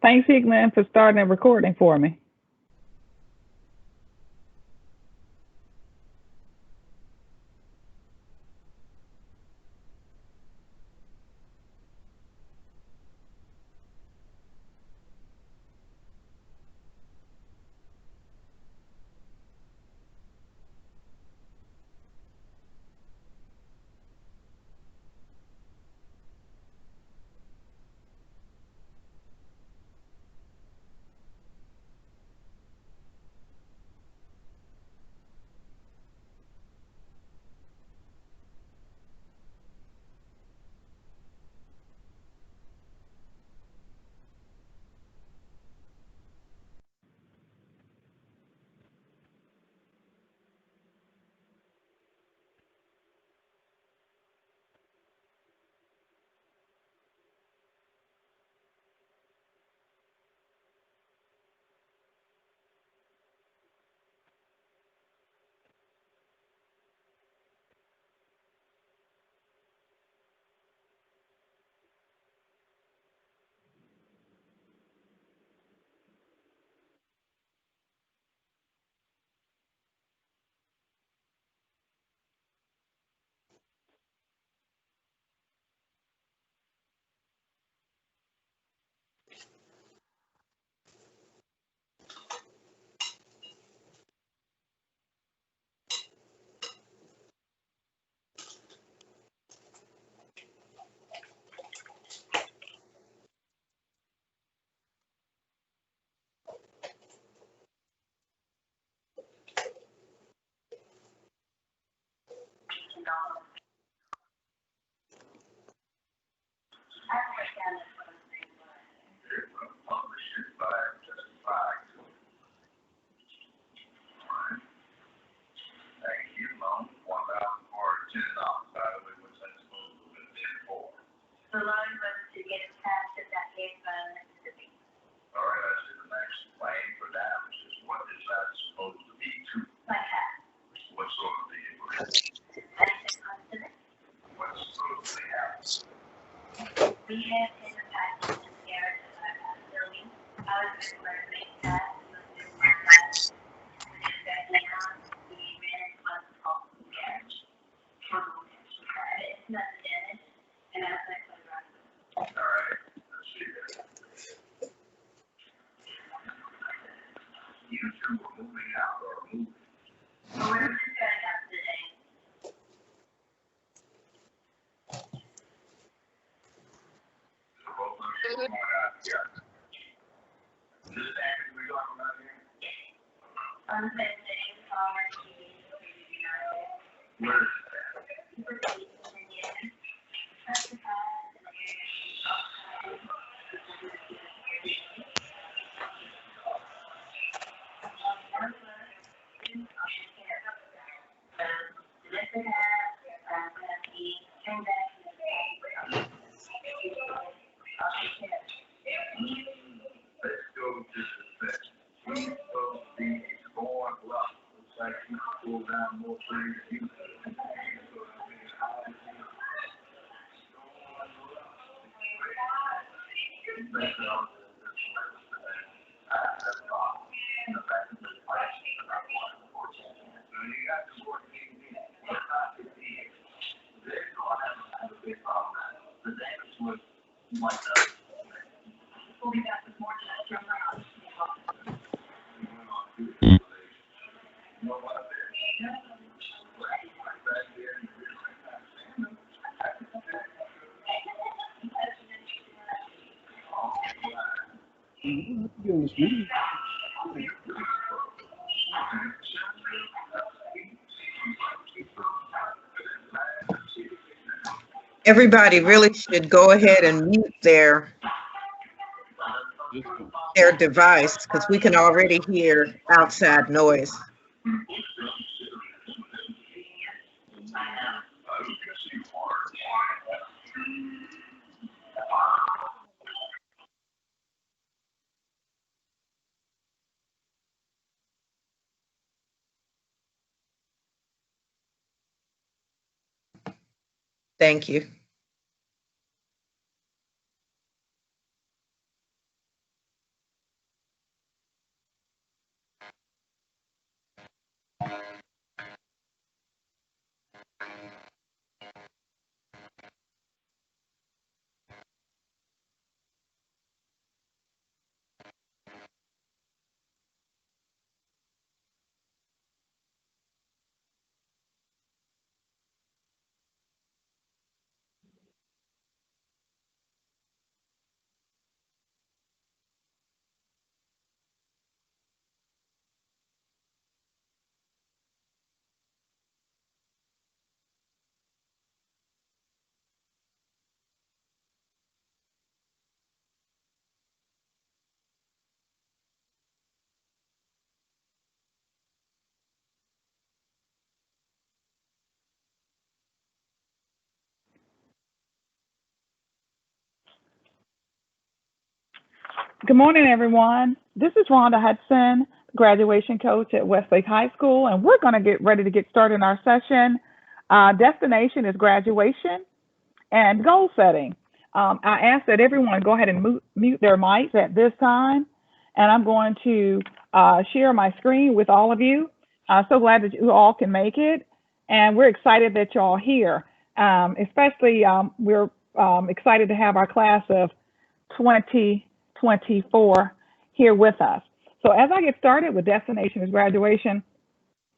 Thanks, Hickman, for starting and recording for me. Everybody really should go ahead and mute their device because we can already hear outside noise. Thank you. Good morning, everyone. This is Rhonda Hudson, graduation coach at Westlake High School, and we're going to get ready to get started in our session. Destination is graduation and goal setting. I ask that everyone go ahead and mute their mics at this time, and I'm going to share my screen with all of you. So glad that you all can make it, and we're excited that you're all here. Especially, we're excited to have our class of 2024 here with us. So as I get started with Destination is Graduation,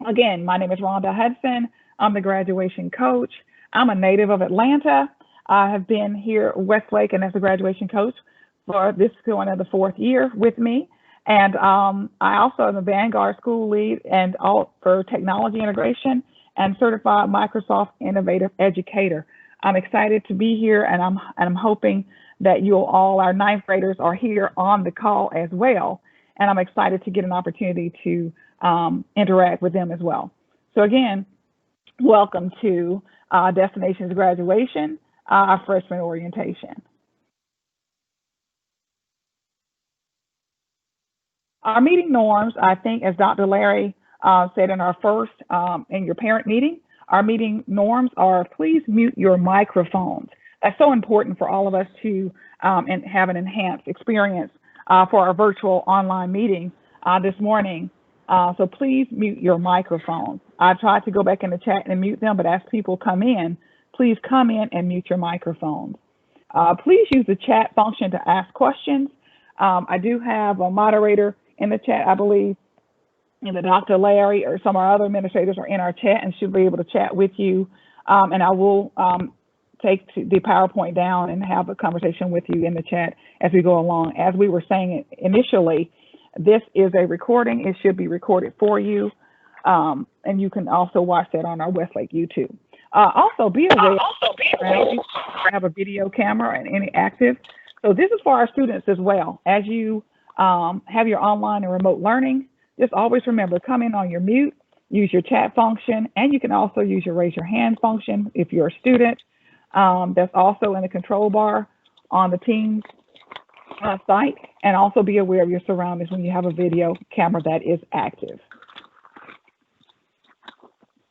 again, my name is Rhonda Hudson. I'm the graduation coach. I'm a native of Atlanta. I have been here at Westlake and as a graduation coach for this going into the fourth year with me. And I also am a Vanguard school lead and all for technology integration and certified Microsoft Innovative Educator. I'm excited to be here, and I'm hoping that you'll all, our ninth graders, are here on the call as well. And I'm excited to get an opportunity to interact with them as well. So again, welcome to Destinations Graduation, our freshman orientation. Our meeting norms, I think, as Dr. Larry said in our first, in your parent meeting, our meeting norms are please mute your microphones. That's so important for all of us to and have an enhanced experience for our virtual online meeting this morning. So please mute your microphones. I tried to go back in the chat and mute them, but as people come in, please come in and mute your microphones. Please use the chat function to ask questions. I do have a moderator in the chat, I believe, either Dr. Larry or some of our other administrators are in our chat and should be able to chat with you. And I will take the PowerPoint down and have a conversation with you in the chat as we go along. As we were saying initially, this is a recording. It should be recorded for you. And you can also watch that on our Westlake YouTube. Also, be aware, you have a video camera and any active. So this is for our students as well. As you have your online and remote learning, just always remember, come in on your mute, use your chat function, and you can also use your raise your hand function if you're a student. That's also in the control bar on the Teams site, and also be aware of your surroundings when you have a video camera that is active.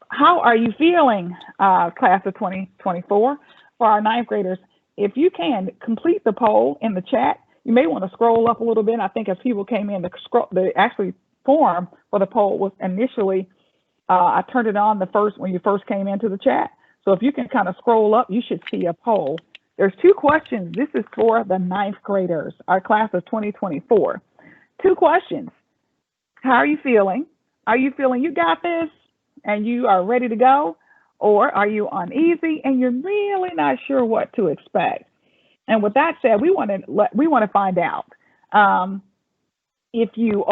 How are you feeling, class of 2024? For our ninth graders, if you can complete the poll in the chat, you may want to scroll up a little bit. I think as people came in, the actually form for the poll was initially, I turned it on when you first came into the chat. So if you can kind of scroll up, you should see a poll. There's two questions. This is for the ninth graders, our class of 2024. Two questions. How are you feeling? Are you feeling you got this and you are ready to go? Or are you uneasy and you're really not sure what to expect? And with that said, we want to find out if you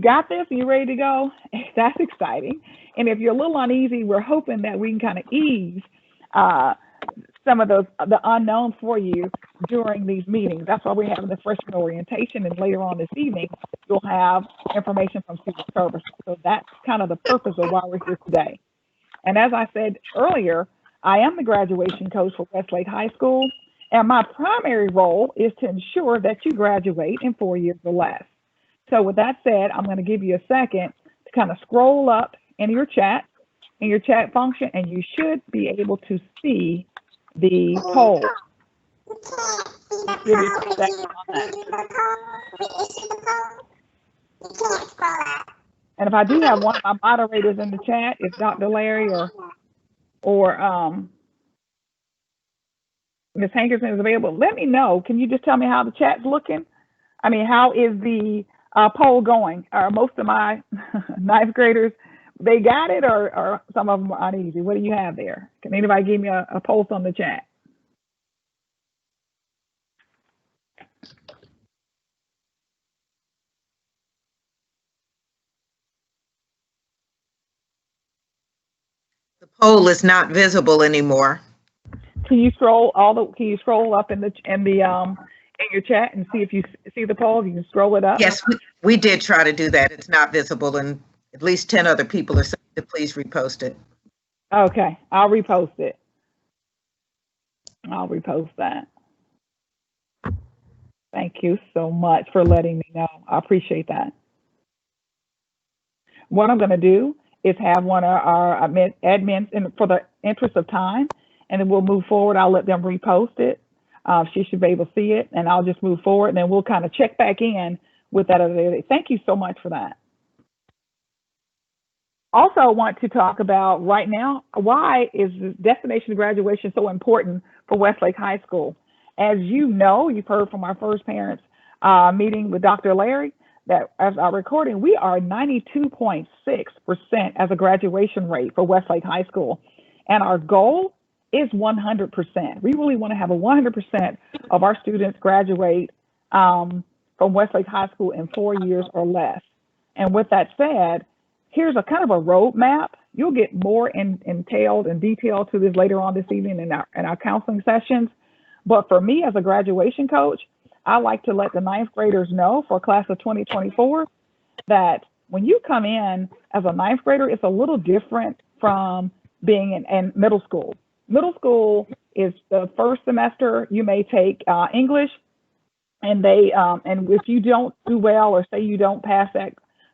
got this and you're ready to go. That's exciting. And if you're a little uneasy, we're hoping that we can kind of ease some of the unknowns for you during these meetings. That's why we're having the freshman orientation, and later on this evening, you'll have information from student services. So that's kind of the purpose of why we're here today. And as I said earlier, I am the graduation coach for Westlake High School, and my primary role is to ensure that you graduate in 4 years or less. So with that said, I'm going to give you a second to kind of scroll up in your chat function, and you should be able to see the poll. And if I do have one of my moderators in the chat, if Dr. Larry or Ms. Hankerson is available, let me know. Can you just tell me how the chat's looking? I mean, how is the poll going? Are most of my ninth graders, they got it, or some of them are uneasy? What do you have there? Can anybody give me a pulse on the chat? The poll is not visible anymore. Can you scroll up in your chat and see if you see the poll? You can scroll it up. Yes, we did try to do that. It's not visible, and at least 10 other people are saying to please repost it. Okay, I'll repost it. I'll repost that. Thank you so much for letting me know. I appreciate that. What I'm going to do is have one of our admins, for the interest of time, and then we'll move forward. I'll let them repost it. She should be able to see it, and I'll just move forward, and then we'll kind of check back in with that other day. Thank you so much for that. Also, I want to talk about right now, why is the destination graduation so important for Westlake High School? As you know, you've heard from our first parents meeting with Dr. Larry that as our recording, we are 92.6% as a graduation rate for Westlake High School. And our goal is 100%. We really want to have a 100% of our students graduate from Westlake High School in 4 years or less. And with that said, here's a kind of a roadmap. You'll get more entailed and detailed to this later on this evening in our counseling sessions. But for me as a graduation coach, I like to let the ninth graders know for class of 2024 that when you come in as a ninth grader, it's a little different from being in middle school. Middle school is the first semester you may take English, and and if you don't do well or say you don't pass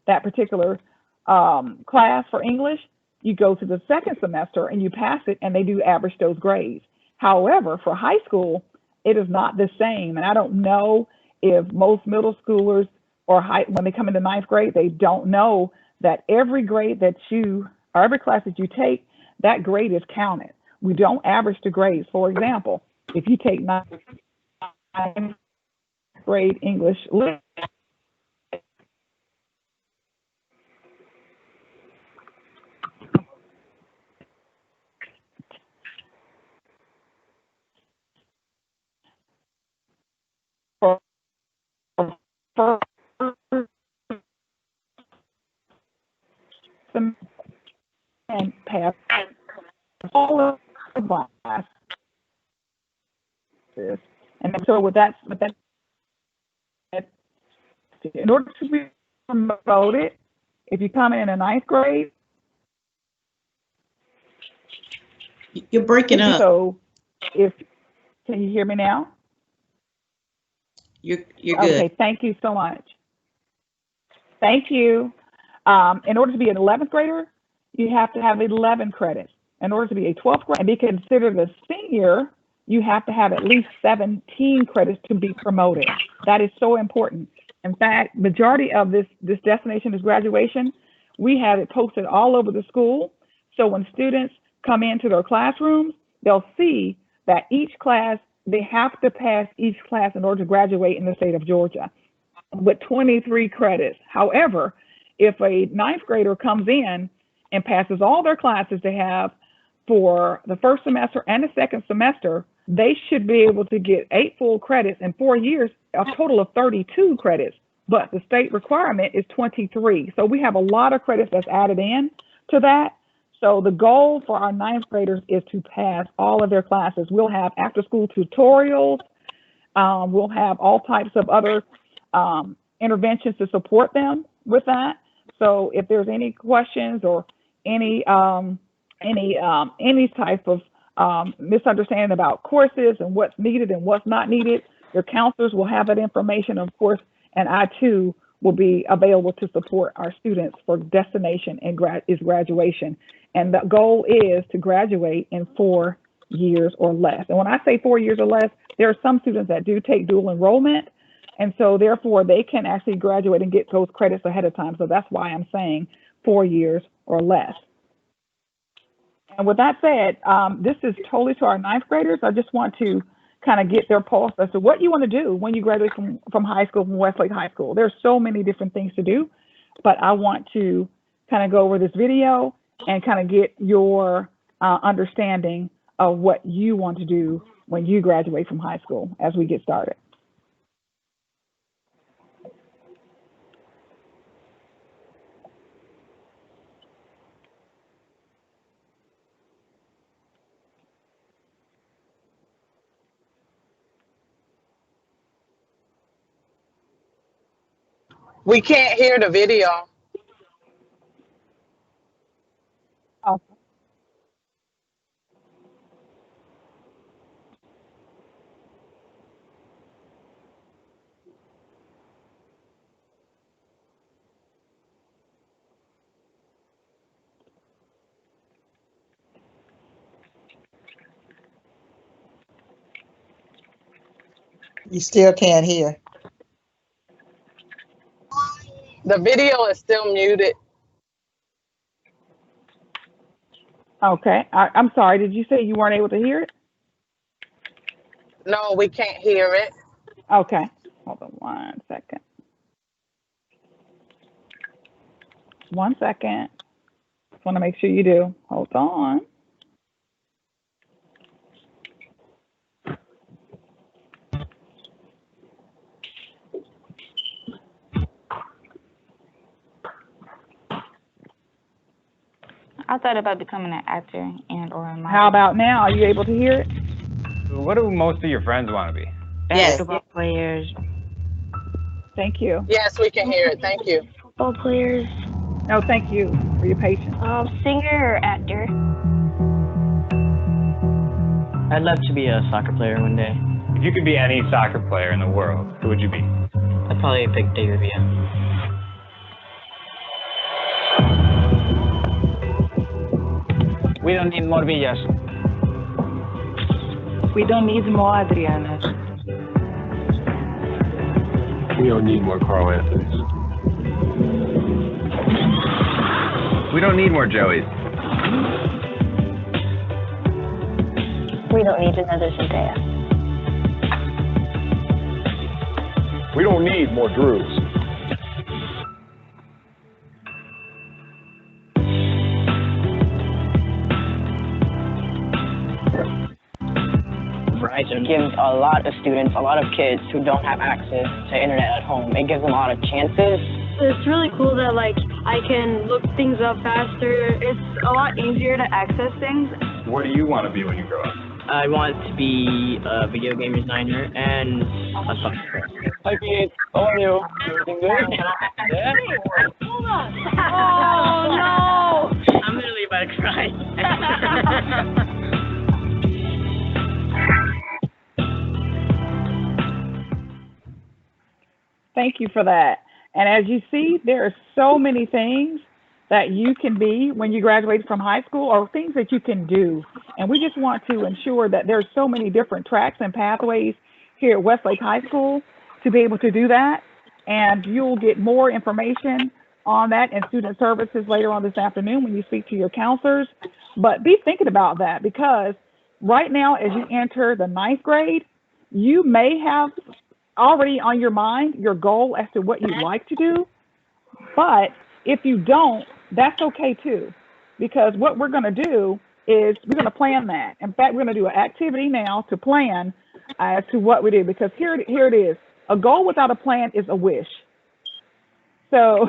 that particular class for English, you go to the second semester and you pass it, and they do average those grades. However, for high school, it is not the same. And I don't know if most middle schoolers when they come into ninth grade, they don't know that every grade or every class that you take, that grade is counted. We don't average the grades. For example, if you take ninth grade English lit, for first and pass all of the classes. And so with that, in order to be promoted, if you come in a ninth grade, you're breaking up. So can you hear me now? You're good. Okay, thank you so much. Thank you. In order to be an 11th grader, you have to have 11 credits. In order to be a 12th grader and be considered a senior, you have to have at least 17 credits to be promoted. That is so important. In fact, majority of this destination is graduation. We have it posted all over the school. So when students come into their classrooms, they'll see that each class, they have to pass each class in order to graduate in the state of Georgia with 23 credits. However, if a ninth grader comes in and passes all their classes they have for the first semester and the second semester, they should be able to get 8 full credits in 4 years, a total of 32 credits. But the state requirement is 23. So we have a lot of credits that's added in to that. So the goal for our ninth graders is to pass all of their classes. We'll have after school tutorials. We'll have all types of other interventions to support them with that. So if there's any questions or any type of misunderstanding about courses and what's needed and what's not needed, your counselors will have that information, of course, and I too will be available to support our students for destination and graduation. And the goal is to graduate in 4 years or less. And when I say 4 years or less, there are some students that do take dual enrollment, and so therefore they can actually graduate and get those credits ahead of time. So that's why I'm saying 4 years or less. And with that said, this is totally to our ninth graders. I just want to kind of get their pulse as to what you want to do when you graduate from high school, from Westlake High School. There's so many different things to do, but I want to kind of go over this video and kind of get your understanding of what you want to do when you graduate from high school as we get started. We can't hear the video. Oh, You still can't hear. The video is still muted. Okay, I'm sorry, did you say you weren't able to hear it? No, we can't hear it. Okay, hold on 1 second. 1 second. Just want to make sure you do. Hold on. I thought about becoming an actor and or a model. How about now? Are you able to hear it? What do most of your friends want to be? Basketball players. Thank you. Yes, we can hear it. Thank you. Football players. No, thank you for your patience. Singer or actor. I'd love to be a soccer player one day. If you could be any soccer player in the world, who would you be? I'd probably pick David Villa. We don't need more Villas. We don't need more Adrianas. We don't need more Carl Anthonys. We don't need more Joeys. We don't need another Zendaya. We don't need more Drews. It gives a lot of students, a lot of kids who don't have access to internet at home. It gives them a lot of chances. It's really cool that I can look things up faster. It's a lot easier to access things. What do you want to be when you grow up? I want to be a video game designer and a soccer player. Hi, Pete. How are you? Everything good? Yeah? Hold on. Oh, no. I'm literally about to cry. Thank you for that. And as you see, there are so many things that you can be when you graduate from high school, or things that you can do. And we just want to ensure that there's so many different tracks and pathways here at Westlake High School to be able to do that. And you'll get more information on that in student services later on this afternoon when you speak to your counselors. But be thinking about that, because right now, as you enter the 9th grade, you may have already on your mind your goal as to what you'd like to do. But if you don't, that's okay too, because what we're going to do is we're going to plan that. In fact, we're going to do an activity now to plan as to what we do, because here it is. A goal without a plan is a wish. So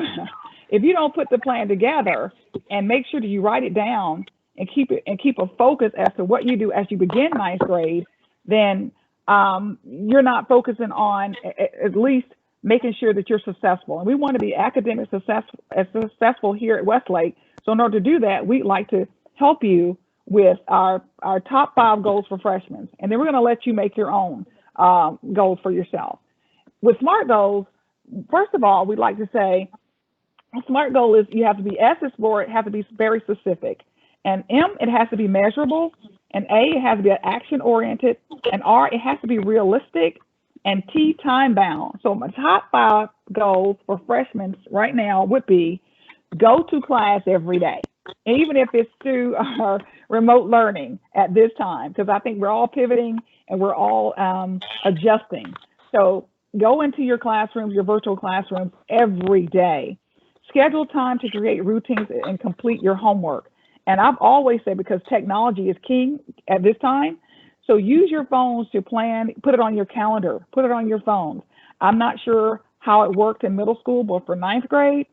if you don't put the plan together and make sure that you write it down and keep a focus as to what you do as you begin 9th grade, then you're not focusing on at least making sure that you're successful. And we want to be academic successful here at Westlake. So in order to do that, we'd like to help you with our top 5 goals for freshmen. And then we're going to let you make your own goals for yourself. With SMART goals, first of all, we'd like to say a SMART goal is you have to be, S is for it, have to be very specific. And M, it has to be measurable. And A, it has to be action oriented. And R, it has to be realistic. And T, time bound. So my top 5 goals for freshmen right now would be go to class every day, even if it's through our remote learning at this time, because I think we're all pivoting and we're all adjusting. So go into your classrooms, your virtual classrooms every day. Schedule time to create routines and complete your homework. And I've always said, because technology is king at this time, so use your phones to plan, put it on your calendar, put it on your phones. I'm not sure how it worked in middle school, but for 9th grade,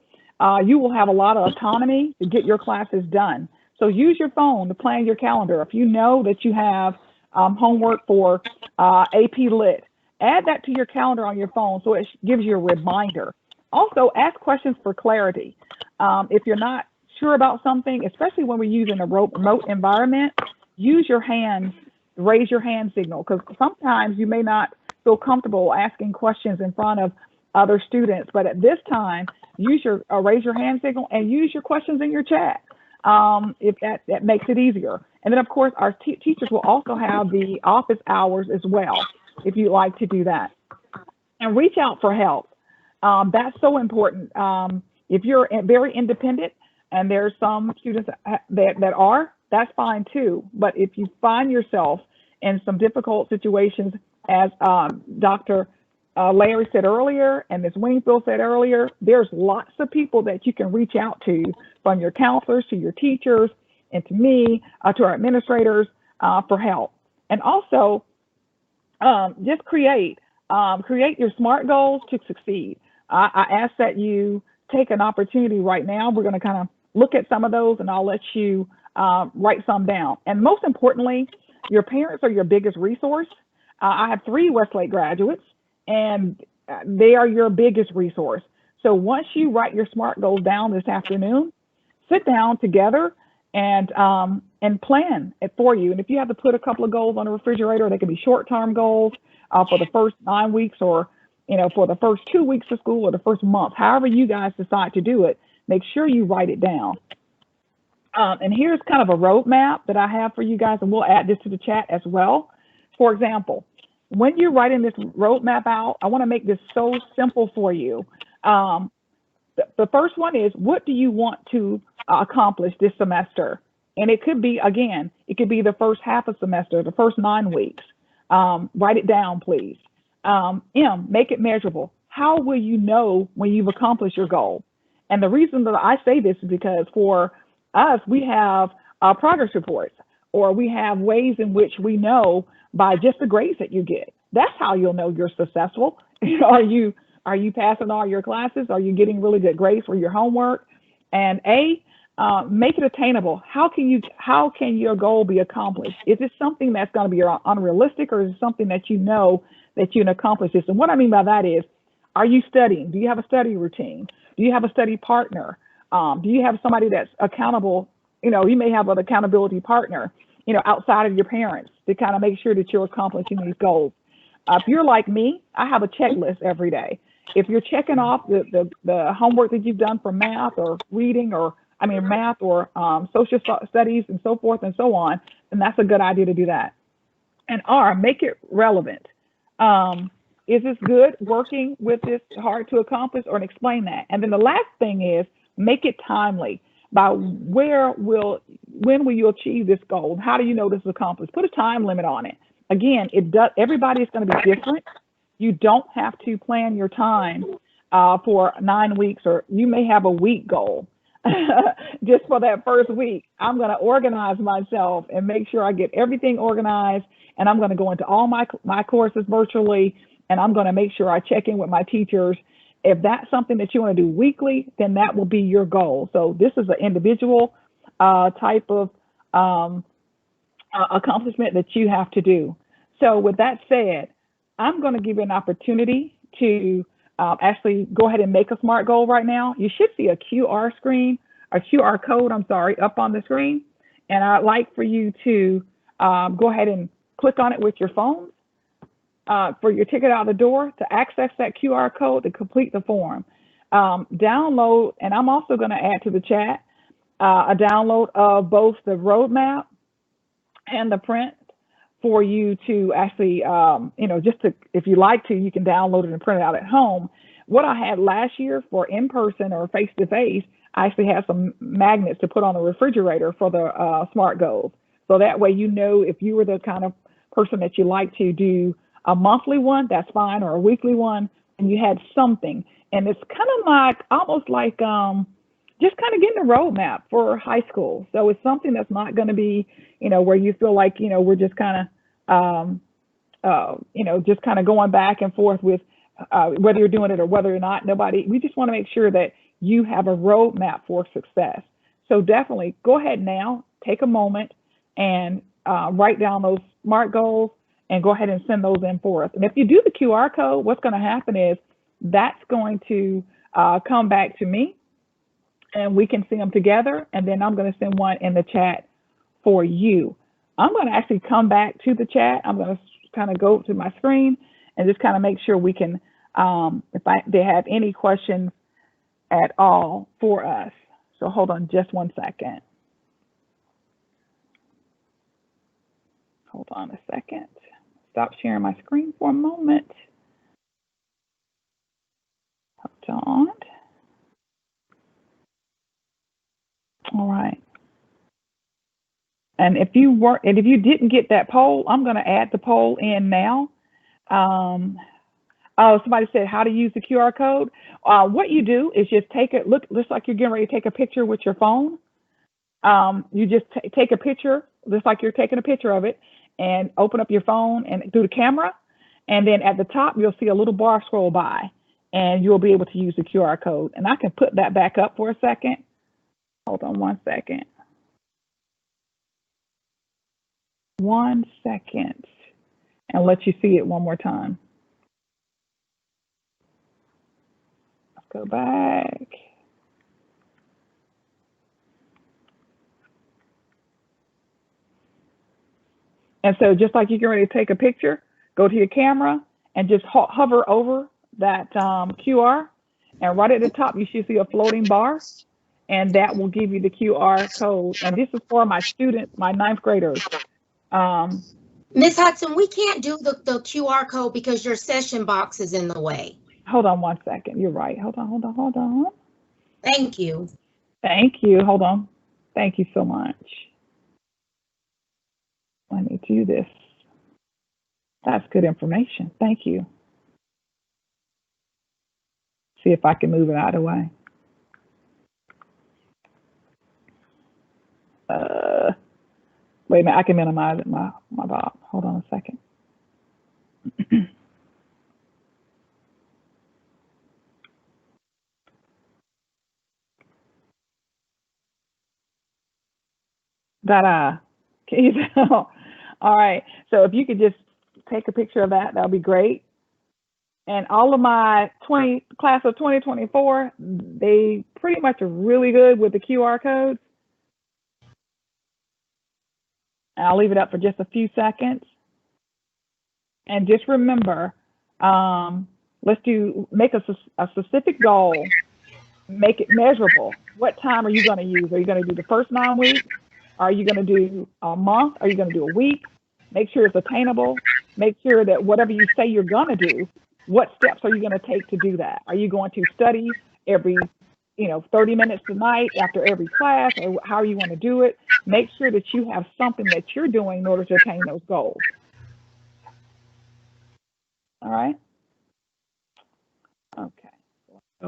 you will have a lot of autonomy to get your classes done. So use your phone to plan your calendar. If you know that you have homework for AP Lit, add that to your calendar on your phone so it gives you a reminder. Also, ask questions for clarity. If you're not sure about something, especially when we're using a remote environment, use your hands, raise your hand signal, because sometimes you may not feel comfortable asking questions in front of other students. But at this time, use your raise your hand signal and use your questions in your chat if that makes it easier. And then, of course, our teachers will also have the office hours as well, if you'd like to do that. and reach out for help. That's so important. If you're very independent, and there's some students that are, that's fine too. But if you find yourself in some difficult situations, as Dr. Larry said earlier, and Ms. Wingfield said earlier, there's lots of people that you can reach out to, from your counselors to your teachers, and to me, to our administrators, for help. And also, just create your SMART goals to succeed. I ask that you take an opportunity right now. We're going to kind of look at some of those, and I'll let you write some down. And most importantly, your parents are your biggest resource. I have 3 Westlake graduates, and they are your biggest resource. So once you write your SMART goals down this afternoon, sit down together and plan it for you. And if you have to put a couple of goals on the refrigerator, they can be short-term goals for the first 9 weeks, or for the first 2 weeks of school, or the first month. However you guys decide to do it, make sure you write it down. And here's kind of a roadmap that I have for you guys, and we'll add this to the chat as well. For example, when you're writing this roadmap out, I want to make this so simple for you. The first one is, what do you want to accomplish this semester? And it could be, again, it could be the first half of semester, the first 9 weeks. Write it down, please. Make it measurable. How will you know when you've accomplished your goal? And the reason that I say this is because for us, we have progress reports, or we have ways in which we know by just the grades that you get. That's how you'll know you're successful. Are you passing all your classes? Are you getting really good grades for your homework? And make it attainable. How can your goal be accomplished? Is it something that's going to be unrealistic, or is it something that you know that you can accomplish this? And what I mean by that is, are you studying? Do you have a study routine? Do you have a study partner? Do you have somebody that's accountable? You may have an accountability partner, outside of your parents, to kind of make sure that you're accomplishing these goals. If you're like me, I have a checklist every day. If you're checking off the homework that you've done for math or reading, or math or social studies and so forth and so on, then that's a good idea to do that. And make it relevant. Is this good working with this hard to accomplish, or explain that? And then the last thing is, make it timely. By when will you achieve this goal? How do you know this is accomplished? Put a time limit on it. Again, everybody is going to be different. You don't have to plan your time for 9 weeks, or you may have a week goal. Just for that first week, I'm going to organize myself and make sure I get everything organized, and I'm going to go into all my courses virtually, and I'm going to make sure I check in with my teachers. If that's something that you want to do weekly, then that will be your goal. So this is an individual type of accomplishment that you have to do. So with that said, I'm going to give you an opportunity to actually go ahead and make a SMART goal right now. You should see a QR code, up on the screen. And I'd like for you to go ahead and click on it with your phone for your ticket out the door, to access that QR code to complete the form. Download, and I'm also going to add to the chat a download of both the roadmap and the print for you to actually, if you like to, you can download it and print it out at home. What I had last year for in-person or face-to-face, I actually had some magnets to put on the refrigerator for the SMART goals. So that way, if you were the kind of person that you like to do a monthly one, that's fine, or a weekly one, and you had something. And it's kind of almost like just kind of getting a roadmap for high school. So it's something that's not going to be, where you feel like, we're just kind of, just kind of going back and forth with whether you're doing it or whether or not. We just want to make sure that you have a roadmap for success. So definitely go ahead now, take a moment, and write down those SMART goals, and go ahead and send those in for us. And if you do the QR code, what's going to happen is that's going to come back to me, and we can see them together. And then I'm going to send one in the chat for you. I'm going to actually come back to the chat. I'm going to kind of go to my screen and just kind of make sure we can, if they have any questions at all for us. So hold on just 1 second. Hold on a second. Stop sharing my screen for a moment. on. All right. And if you didn't get that poll, I'm going to add the poll in now. Oh, somebody said how to use the QR code. What you do is just take it. Looks like you're getting ready to take a picture with your phone. You just take a picture, just like you're taking a picture of it, and open up your phone and through the camera. And then at the top, you'll see a little bar scroll by, and you'll be able to use the QR code. And I can put that back up for a second. Hold on 1 second. 1 second, and let you see it one more time. Let's go back. And so just like you get ready to take a picture, go to your camera and just hover over that QR, and right at the top you should see a floating bar, and that will give you the QR code. And this is for my students, my 9th graders. Ms. Hudson, we can't do the QR code because your session box is in the way. Hold on 1 second. You're right. Hold on. Thank you. Thank you. Hold on. Thank you so much. Let me do this. That's good information. Thank you. See if I can move it out of the way. Wait a minute, I can minimize it, my Bob. Hold on a second. Can you tell? All right, so if you could just take a picture of that, that would be great. And all of my class of 2024, they pretty much are really good with the QR codes. I'll leave it up for just a few seconds. And just remember, make a specific goal, make it measurable. What time are you going to use? Are you going to do the first 9 weeks? Are you going to do a month? Are you going to do a week? Make sure it's attainable. Make sure that whatever you say you're going to do, what steps are you going to take to do that? Are you going to study every 30 minutes a night after every class, or how are you going to do it? Make sure that you have something that you're doing in order to attain those goals. All right.